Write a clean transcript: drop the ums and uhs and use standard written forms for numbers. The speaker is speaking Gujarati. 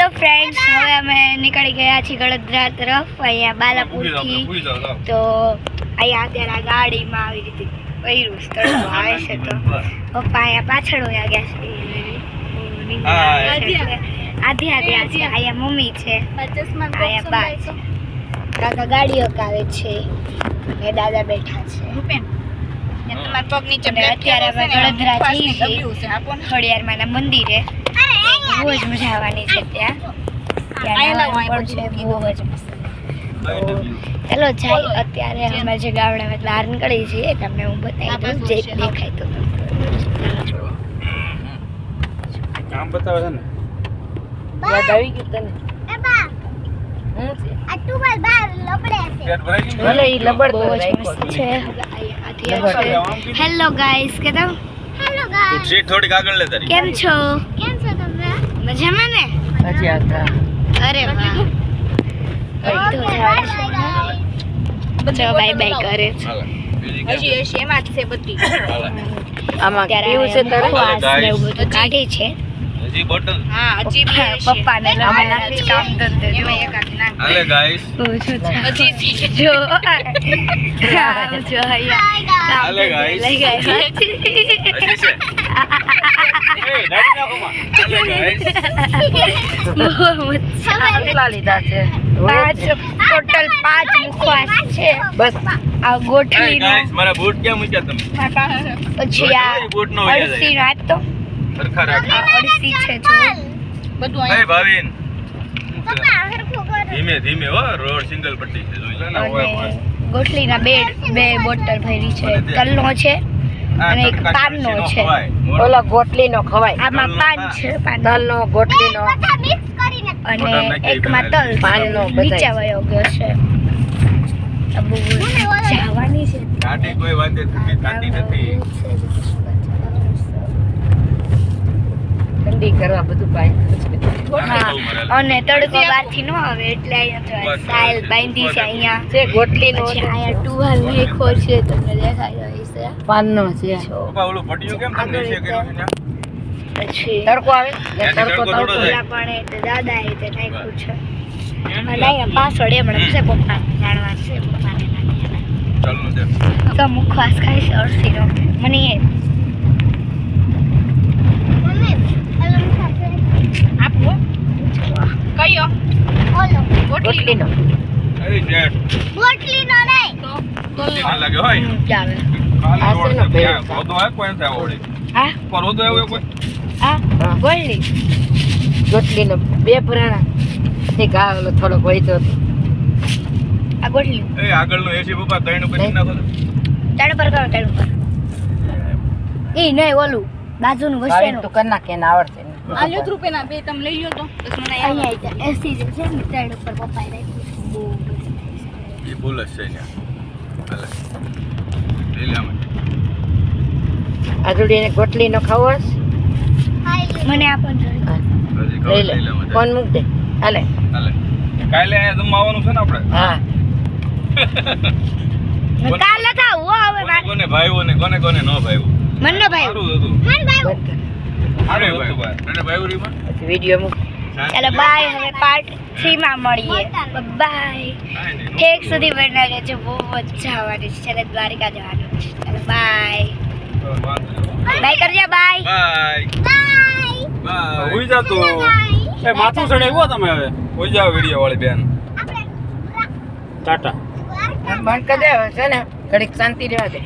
હેલો ફ્રેન્ડ્સ, હવે અમે નીકળી ગયા છીએ ગળદરા તરફ, અહીંયા બાલાપુરથી. તો અહીંયા અત્યારે આ ગાડીમાં આવી રીતે પહેર્યું સ્થળ આવે છે, તો પપ્પા અહીંયા પાછળ વયા ગયા છે. આધી આધી છે, અહીંયા મમ્મી છે, અહીંયા બા છે, કાકા ગાડી હકાવે છે અને દાદા બેઠા છે. અત્યારે અમે ગળદરા જઈએ છીએ ખોડિયારમાંના મંદિરે. બહુ જ મજા આવવાની છે ત્યાં. ચાલો જાય. અત્યારે અમે જે ગામડામાં બહાર નીકળી છીએ તમને હું બતાવી દઉં જે દેખાય તો કામ બતાવે છે ને યાદ આવી ગયું તને? હેલો ગાઈસ, કે દઉં તું સીટ થોડીક આગળ લે તારી. કેમ છો તમે? મજામાં ને? હજી આવતા. અરે વાહ, ચલો બાય બાય કરે છે. આમાં કેવું છે તારે? ઉપવાસ ને એવું બધું કાઢી છે. હજી બોટલ. પપ્પાને લગાવીને જ કામ ધંધે જો. હાલે ગાઈસ. જો જો અહીંયા હાલે ગાઈસ. લઈ ગયા. હજી છે. એ દાડી નાખો માં. હાલે ગાઈસ. કેટલા લીધા છે? ટોટલ 5 મુખવાસ છે. બસ આ એ ગોઠવીનો, ગાઈસ મારા બૂટ ક્યાં મૂક્યા તમે? પછી આ બૂટ નો વયા જાય. અળસીનો આપતો. સરખા રાખ. આ અળસી છે જો. એ ભાવિન. ધીમે ધીમે હો, રોડ સિંગલ પટ્ટી છે જોઈ લે. અને ગોઠલીના બે બોટલ ભરી છે. તલનો છે અને એક પાનનો છે. ઓલા ગોટલીનો ખવાય. આમાં પાન છે, તલનો, ગોટલીનો અને એકમાં તલ પાનનો છે. બધાય. નીચે વયો ગયો છે. આ બહુ જવાની છે. કાઢી કોઈ વાત નથી, કાઢી નથી. ઠંડી કરવા બધું પાય. હા, અને તડકો બહારથી ન આવે એટલે અહીંયા સાયલ બાંધી છે. અહીંયા છે ગોટલીનો પછી અહીંયા ટુવાલ નાખ્યો છે, તમને દેખાય છે. પાનનો છે. પપ્પા ઓલું પટ્ટીયું કેમ તમે નીચે કર્યું છે ત્યાં? પછી તડકો આવે તડકો થોડો જાય. ઓલા પણ એ તે દાદાએ તે નાખ્યું છે. અને અહીંયા પાછળ એમણે છે પપ્પા જાણવા છે. પપ્પાને ચાલનું દે. તો મુખવાસ ખાય છે અળસીનો. મને એ ગોટલીનો. એ જેટ. ના લાગે હોય. ચાલે. ખાલી આ રોડ શેનો છે. ભેળ? ક્યાં રોદો આવે કોઈ નથી આવ્યો વળી. હા પર રોદો આવ્યો કોઈ? હા ગોળલી. ગોટલીનો બે પુરાણા તે ઘા ઓલો થોડોક વહીતો હતો. આ ગોળલી એ આગળનો એસી પપ્પા ત્રણ પછી નાખો તો. તડ પર કરો, તડ પર. એ નહીં ઓલું બાજુનું ભાવિન વચ્ચેનું. તું કર નાખ, એને આવડશે ને. અહીંયા એસી જે છે ને તડ ઉપર પપ્પાએ રાખ્યું છે. એ બોલ જ છે ત્યાં. હાલે. લઈ લે આમાં. આજુડી એને ગોટલીનો ખાવો હશે? મને આપો જોઈ. હા, હજી લઈ ખબર લે. લઈ લે આમાં. ફોન મૂક દે. હાલે. હાલે. કાલે અહીંયા જમવા આવવાનું છે ને આપણે? હા કાલ લખા હો હવે કોને કોને ભાઈઓ ને કોને કોને ન ભાઈઓ? મનનો ભાઈ સારું હતું. મન ભાઈ. બંધ કર. સારું હતું ભાઈ. તને ભાઈઓ રીમાં? પછી વિડીયો મૂક. ચાલો બાય. હવે પાર્ટ 3 માં મળીએ. બાય. ઠેક સુધી બનાવી લેજો, બહુ મજા આવવાની છે. ચાલો દ્વારિકા જવાનું છે. ચાલો બાય બાય કરજો. Bye bye. બાય. હુઈ જા તું. એ માથું ચડાવ્યું તમે હવે. હોઈ જાવ વિડિયો વાળી બેન. ટાટા. બંધ કરી દે હવે છે ને, ઘડીક શાંતિ રહેવા દે.